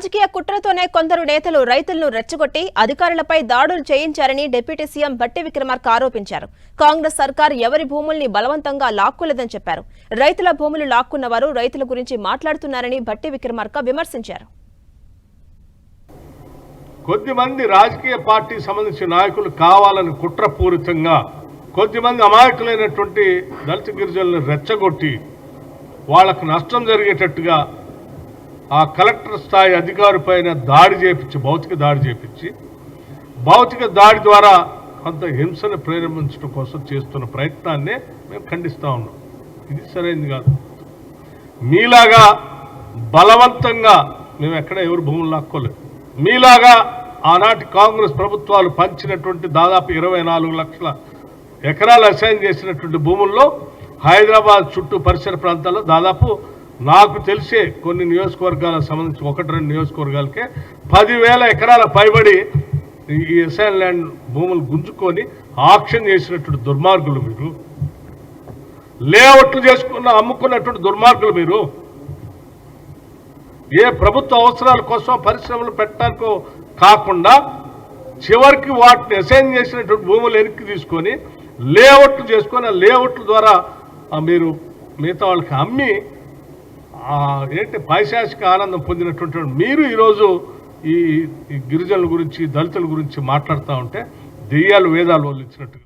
రాజకీయ కుట్రతోనే కొందరు నేతలు రైతులను రెచ్చగొట్టి అధికారులపై దాడులు చేయించారని డిప్యూటీ సీఎం భట్టి విక్రమార్క ఆరోపించారు. కాంగ్రెస్ సర్కార్ ఎవరి భూముల్ని బలవంతంగా లాక్కోలేదని చెప్పారు. రైతుల భూములు లాక్కున్న వారు రైతుల గురించి మాట్లాడుతున్నారని భట్టి విక్రమార్క విమర్శించారు. కొద్దిమంది రాజకీయ పార్టీకి సంబంధించిన నాయకులు కావాలని కుట్రపూరితంగా కొద్దిమంది అమాయకులైనటువంటి దళిత గిరిజనులను రెచ్చగొట్టి వాళ్లకు నష్టం జరిగేటట్టుగా ఆ కలెక్టర్ స్థాయి అధికారి పైన దాడి చేపించి భౌతిక దాడి ద్వారా కొంత హింసను ప్రేరేపించడం కోసం చేస్తున్న ప్రయత్నాన్ని మేము ఖండిస్తూ ఉన్నాం. ఇది సరైనది కాదు. మీలాగా బలవంతంగా మేము ఎక్కడ ఎవరు భూములు లాక్కోలేదు. మీలాగా ఆనాటి కాంగ్రెస్ ప్రభుత్వాలు పంచినటువంటి దాదాపు 24 లక్షల ఎకరాలు అసైన్ చేసినటువంటి భూముల్లో హైదరాబాద్ చుట్టూ పరిసర ప్రాంతాల్లో దాదాపు నాకు తెలిసే కొన్ని నియోజకవర్గాలకు సంబంధించి 1-2 నియోజకవర్గాలకే 10,000 ఎకరాల పైబడి ఈ అసైన్ ల్యాండ్ భూములు గుంజుకొని ఆక్షన్ చేసినటువంటి దుర్మార్గులు మీరు, లేఅవుట్లు అమ్ముకున్నటువంటి దుర్మార్గులు మీరు. ఏ ప్రభుత్వ అవసరాల కోసం పరిశ్రమలు పెట్టడానికో కాకుండా చివరికి వాటిని అసైన్ చేసినటువంటి భూములు వెనక్కి తీసుకొని లేఅవుట్లు చేసుకొని ఆ లేఅవుట్ల ద్వారా మీరు మిగతా వాళ్ళకి అమ్మి పైశాచిక ఆనందం పొందినటువంటి మీరు ఈరోజు ఈ గిరిజనుల గురించి దళితుల గురించి మాట్లాడుతూ ఉంటే దెయ్యాలు వేదాలు వాళ్ళు ఇచ్చినట్టుగా